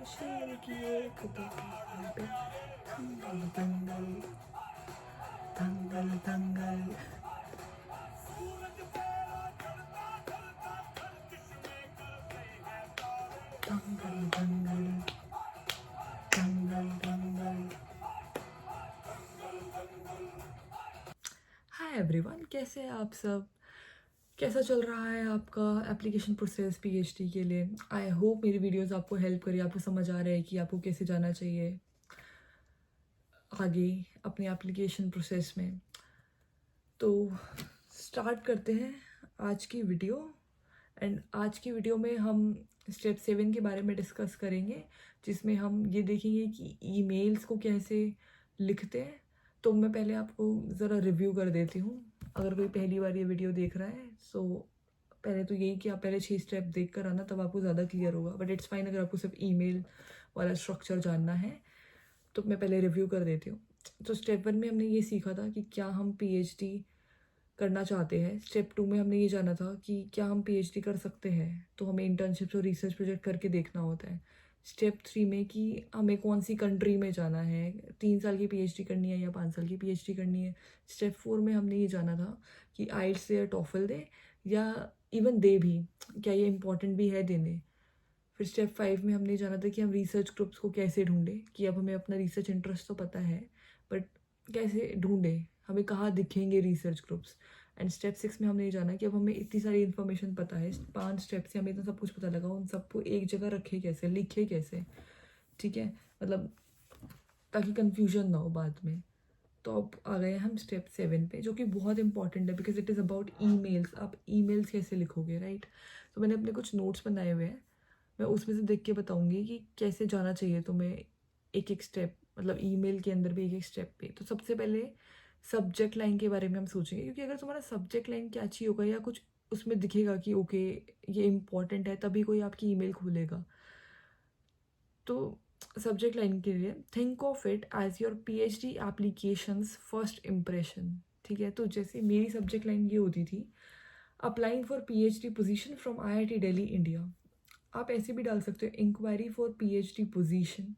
शेर की एक दुकान पे दंगल दंगल दंगल दंगल दंगल दंगल दंगल दंगल। हाय एवरीवन, कैसे हैं आप सब? कैसा चल रहा है आपका एप्लीकेशन प्रोसेस पीएचडी के लिए? आई होप मेरी वीडियोस आपको हेल्प करिए, आपको समझ आ रहा है कि आपको कैसे जाना चाहिए आगे अपने एप्लीकेशन प्रोसेस में। तो स्टार्ट करते हैं आज की वीडियो। एंड आज की वीडियो में हम स्टेप 7 के बारे में डिस्कस करेंगे, जिसमें हम ये देखेंगे कि ईमेल्स को कैसे लिखते हैं। तो मैं पहले आपको ज़रा रिव्यू कर देती हूँ, अगर कोई पहली बार ये वीडियो देख रहा है। सो पहले तो यही कि आप पहले 6 स्टेप देख कर आना, तब आपको ज़्यादा क्लियर होगा। बट इट्स फाइन अगर आपको सिर्फ ईमेल वाला स्ट्रक्चर जानना है। तो मैं पहले रिव्यू कर देती हूँ। तो स्टेप 1 में हमने ये सीखा था कि क्या हम पीएचडी करना चाहते हैं। स्टेप 2 में हमने ये जाना था कि क्या हम पीएचडी कर सकते हैं, तो हमें इंटर्नशिप्स और रिसर्च प्रोजेक्ट करके देखना होता है। स्टेप 3 में कि हमें कौन सी कंट्री में जाना है, 3 साल की पीएचडी करनी है या 5 साल की पीएचडी करनी है। स्टेप 4 में हमने ये जाना था कि आइल्स से या टॉफल दे, या इवन दे भी, क्या ये इम्पॉर्टेंट भी है देने। फिर स्टेप 5 में हमने जाना था कि हम रिसर्च ग्रुप्स को कैसे ढूंढें, कि अब हमें अपना रिसर्च इंटरेस्ट तो पता है, बट कैसे ढूंढें, हमें कहाँ दिखेंगे रिसर्च ग्रुप्स। एंड स्टेप 6 में हमने ये जाना कि अब हमें इतनी सारी इन्फॉर्मेशन पता है, 5 स्टेप से हमें इतना सब कुछ पता लगा, उन सबको एक जगह रखे कैसे, लिखे कैसे, ठीक है, मतलब ताकि कन्फ्यूजन ना हो बाद में। तो अब आ गए हम स्टेप 7 पे, जो कि बहुत इंपॉर्टेंट है, because it is about emails. आप ईमेल्स कैसे लिखोगे, राइट? तो मैंने अपने कुछ नोट्स बनाए हुए हैं, मैं उसमें से देख के बताऊंगी कि कैसे जाना चाहिए तुम्हें एक एक स्टेप, मतलब ईमेल के अंदर भी एक एक स्टेप पे। तो सबसे पहले सब्जेक्ट लाइन के बारे में हम सोचेंगे, क्योंकि अगर तुम्हारा सब्जेक्ट लाइन कैची होगा या कुछ उसमें दिखेगा कि ओके ये इम्पॉर्टेंट है, तभी कोई आपकी ईमेल खोलेगा। तो सब्जेक्ट लाइन के लिए think of it as your PhD applications first impression. ठीक है, तो जैसे मेरी सब्जेक्ट लाइन ये होती थी, applying for PhD position from IIT Delhi India. आप ऐसे भी डाल सकते हो, इंक्वायरी फॉर पीएचडी पोजीशन,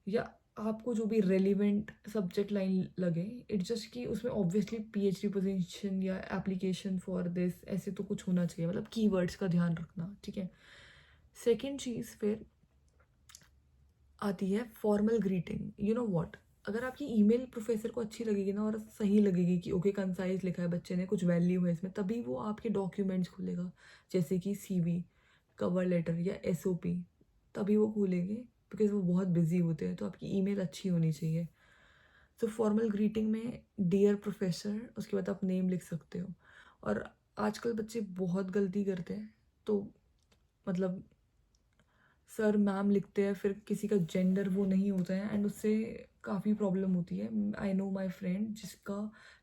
या आपको जो भी रेलिवेंट सब्जेक्ट लाइन लगे। इट्स जस्ट कि उसमें ऑब्वियसली पीएचडी पोजीशन या एप्लीकेशन फॉर दिस ऐसे तो कुछ होना चाहिए, मतलब कीवर्ड्स का ध्यान रखना, ठीक है। सेकेंड चीज़ फिर आती है formal greeting. You know what, अगर आपकी ईमेल प्रोफेसर को अच्छी लगेगी ना और सही लगेगी कि ओके कंसाइज लिखा है बच्चे ने, कुछ वैल्यू है इसमें, तभी वो आपके डॉक्यूमेंट्स खुलेगा, जैसे कि सीवी, कवर लेटर या एसओपी, तभी वो खुलेंगे, बिकॉज वो बहुत बिजी होते हैं। तो आपकी ईमेल अच्छी होनी चाहिए। तो फॉर्मल ग्रीटिंग में डियर प्रोफेसर, उसके बाद आप नेम लिख सकते हो। और आजकल बच्चे बहुत गलती करते हैं, तो मतलब सर मैम लिखते हैं, फिर किसी का जेंडर वो नहीं होता है, एंड उससे काफ़ी प्रॉब्लम होती है। आई नो माई फ्रेंड जिसका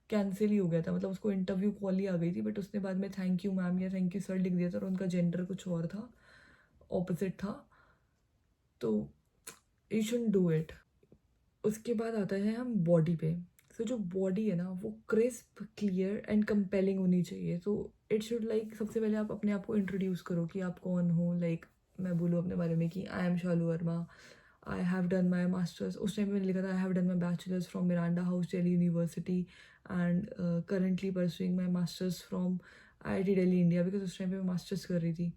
कैंसिल ही हो गया था, मतलब उसको इंटरव्यू कॉल ही आ गई थी, बट उसने बाद में थैंक यू मैम या थैंक यू सर लिख दिया था, और उनका जेंडर कुछ और था, ऑपोजिट था। तो यू शुड डू इट। उसके बाद आता है हम बॉडी पे। तो जो बॉडी है ना, वो क्रिस्प, क्लियर एंड कंपेलिंग होनी चाहिए। तो इट शुड लाइक, सबसे पहले आप अपने आप को इंट्रोड्यूस करो कि आप कौन हो। लाइक मैं बोलूँ अपने बारे में कि I am Shalu Verma, I have done my masters. उस टाइम मैंने लिखा था I have done my bachelors from Miranda house Delhi university and currently pursuing my masters from IIT Delhi India, because उस टाइम पे मैं मास्टर्स कर रही थी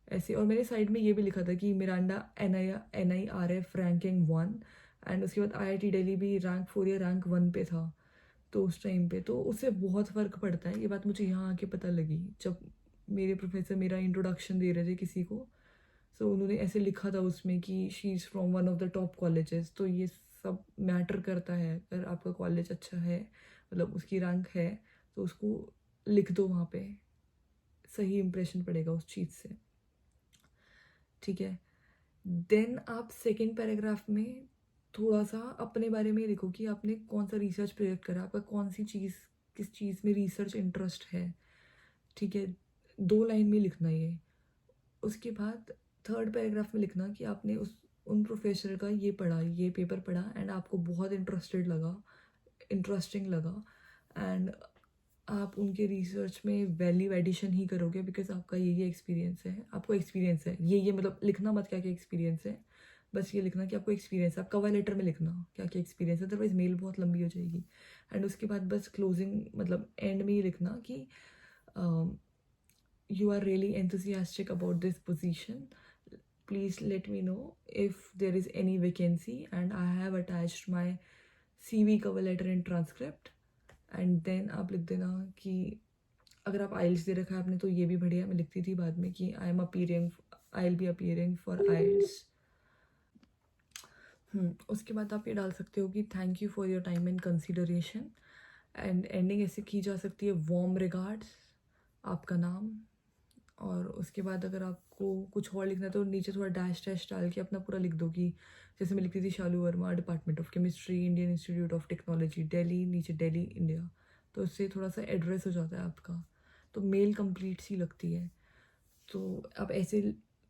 ऐसे। और मेरे साइड में ये भी लिखा था कि मिरांडा NIRF रैंकिंग 1, एंड उसके बाद आईआईटी दिल्ली भी रैंक 4 या रैंक 1 पे था। तो उस टाइम पे तो उससे बहुत फ़र्क पड़ता है। ये बात मुझे यहाँ आके पता लगी जब मेरे प्रोफेसर मेरा इंट्रोडक्शन दे रहे थे किसी को। सो उन्होंने ऐसे लिखा था उसमें कि she is from one of the top colleges. तो ये सब मैटर करता है, अगर आपका कॉलेज अच्छा है, मतलब उसकी रैंक है, तो उसको लिख दो वहाँ पे, सही इंप्रेशन पड़ेगा उस चीज़ से, ठीक है। देन आप सेकेंड पैराग्राफ में थोड़ा सा अपने बारे में लिखो कि आपने कौन सा रिसर्च प्रोजेक्ट करा, आपका कौन सी चीज़, किस चीज़ में रिसर्च इंटरेस्ट है, ठीक है। 2 लाइन में लिखना ये। उसके बाद थर्ड पैराग्राफ में लिखना कि आपने उन प्रोफेसर का ये पढ़ा, ये पेपर पढ़ा एंड आपको बहुत इंटरेस्टिंग लगा एंड आप उनके रिसर्च में वैल्यू एडिशन ही करोगे बिकॉज आपका ये एक्सपीरियंस है, आपको एक्सपीरियंस है ये मतलब लिखना मत क्या क्या एक्सपीरियंस है, बस ये लिखना कि आपको एक्सपीरियंस है। आप कवर लेटर में लिखना क्या क्या एक्सपीरियंस है, अदरवाइज मेल बहुत लंबी हो जाएगी। एंड उसके बाद बस क्लोजिंग मतलब एंड में ये लिखना कि you are really enthusiastic about this position. Please let me know if there is any vacancy and I have attached my CV, cover letter and transcript. And then आप लिख देना कि अगर आप आइल्स दे रखा है आपने तो ये भी बढ़िया। मैं लिखती थी बाद में कि I will be appearing for IELTS. उसके बाद आप ये डाल सकते हो कि thank you for your time and consideration. And ending ऐसे की जा सकती है वार्म रिगार्ड्स, आपका नाम। और उसके बाद अगर आपको कुछ और लिखना है तो नीचे थोड़ा डैश डैश डाल के अपना पूरा लिख दो कि जैसे मैं लिखती थी Shalu Verma, department of chemistry, Indian institute of technology, Delhi, नीचे दिल्ली, इंडिया। तो उससे थोड़ा सा एड्रेस हो जाता है आपका, तो मेल कंप्लीट सी लगती है। तो आप ऐसे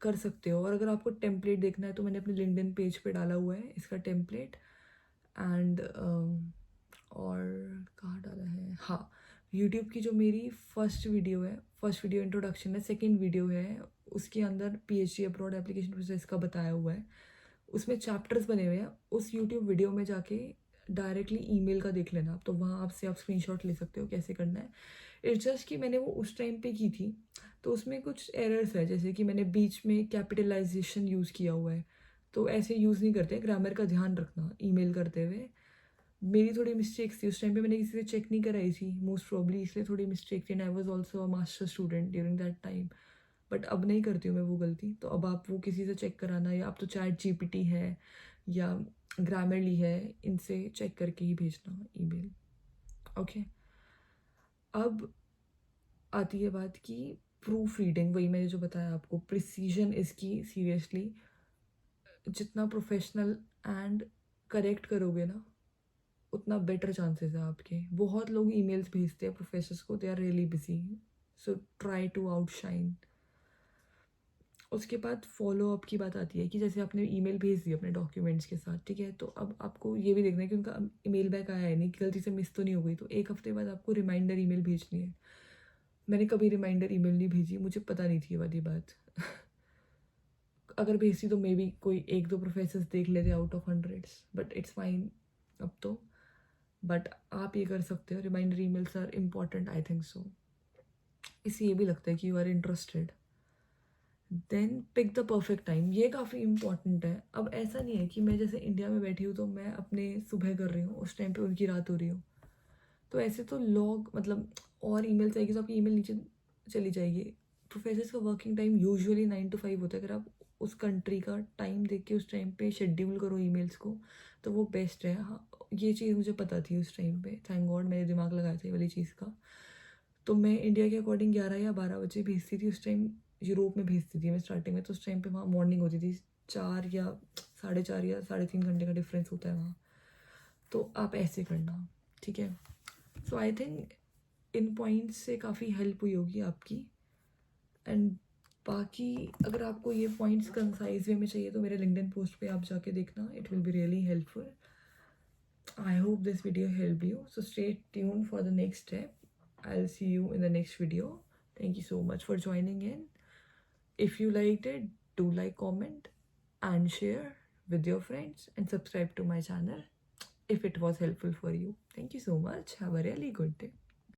कर सकते हो। और अगर आपको टेम्पलेट देखना है तो मैंने अपने लिंक्डइन पेज पे डाला हुआ है इसका टेम्पलेट। एंड और कहाँ डाला है, हाँ, यूट्यूब की जो मेरी फर्स्ट वीडियो इंट्रोडक्शन है, सेकंड वीडियो है, उसके अंदर PhD अब्रॉड एप्लीकेशन प्रोसेस का बताया हुआ है। उसमें चैप्टर्स बने हुए हैं। उस यूट्यूब वीडियो में जाके डायरेक्टली ईमेल का देख लेना, तो वहाँ आपसे आप स्क्रीनशॉट ले सकते हो कैसे करना है। इट्स जस्ट कि मैंने वो उस टाइम पे की थी तो उसमें कुछ एरर्स है, जैसे कि मैंने बीच में कैपिटलाइजेशन यूज़ किया हुआ है, तो ऐसे यूज़ नहीं करते। ग्रामर का ध्यान रखना ईमेल करते हुए। मेरी थोड़ी मिस्टेक्स थी उस टाइम पे, मैंने किसी से चेक नहीं कराई थी मोस्ट प्रॉब्ली, इसलिए थोड़ी मिस्टेक थी। And I was also a master student during that time, but अब नहीं करती हूँ मैं वो गलती। तो अब आप वो किसी से चेक कराना, या आप तो ChatGPT है या ग्रामरली है, इनसे चेक करके ही भेजना ईमेल। ओके, अब आती है बात की प्रूफ रीडिंग। वही मैंने जो बताया आपको, प्रिसीजन इसकी सीरियसली जितना प्रोफेशनल एंड करेक्ट करोगे ना उतना बेटर चांसेस है आपके। बहुत लोग ईमेल्स भेजते हैं प्रोफेसर्स को, they are really busy, so try to outshine. उसके बाद फॉलो अप की बात आती है कि जैसे आपने ईमेल भेज दी अपने डॉक्यूमेंट्स के साथ, ठीक है, तो अब आपको ये भी देखना है कि उनका ईमेल बैक आया है नहीं, कि गलती से मिस तो नहीं हो गई। तो 1 हफ्ते बाद आपको रिमाइंडर ईमेल भेजनी है। मैंने कभी रिमाइंडर ईमेल नहीं भेजी, मुझे पता नहीं थी ये वाली बात। अगर भेजती तो मे बी कोई 1-2 प्रोफेसर्स देख लेते out of hundreds, but it's fine अब तो। बट आप ये कर सकते हो, reminder emails are important, I think so. इससे ये भी लगता है कि you are interested. Then pick the perfect time, ये काफ़ी इंपॉर्टेंट है। अब ऐसा नहीं है कि मैं जैसे इंडिया में बैठी हूँ तो मैं अपने सुबह कर रही हूँ, उस टाइम पे उनकी रात हो रही हो, तो ऐसे तो लॉग मतलब और ईमेल्स आएगी तो आपकी ईमेल नीचे चली जाएगी। प्रोफेसर्स का वर्किंग टाइम यूजुअली 9 to 5 होता है। अगर आप उस कंट्री का टाइम देख के उस टाइम पे शेड्यूल करो ईमेल्स को तो वो बेस्ट है। हाँ, ये चीज़ मुझे पता थी उस टाइम पे, थैंक गॉड मैंने दिमाग लगाया था ये वाली चीज़ का। तो मैं इंडिया के अकॉर्डिंग 11 या 12 बजे भेजती थी उस टाइम। यूरोप में भेजती थी मैं स्टार्टिंग में, तो उस टाइम पे वहाँ मॉर्निंग होती थी, 4 या 4.5 या 3.5 घंटे का डिफरेंस होता है वहाँ। तो आप ऐसे करना, ठीक है। सो आई थिंक इन पॉइंट्स से काफ़ी हेल्प हुई होगी आपकी। एंड बाकी अगर आपको ये पॉइंट्स कंसाइज वे में चाहिए तो मेरे लिंक्डइन पोस्ट पे आप जाके देखना, it will be really helpful. I hope this video helped you. So stay tuned for the next step. I'll see you in the next video. Thank you so much for joining in. If you liked it, do like, comment and share with your friends and subscribe to my channel if it was helpful for you. Thank you so much. Have a really good day.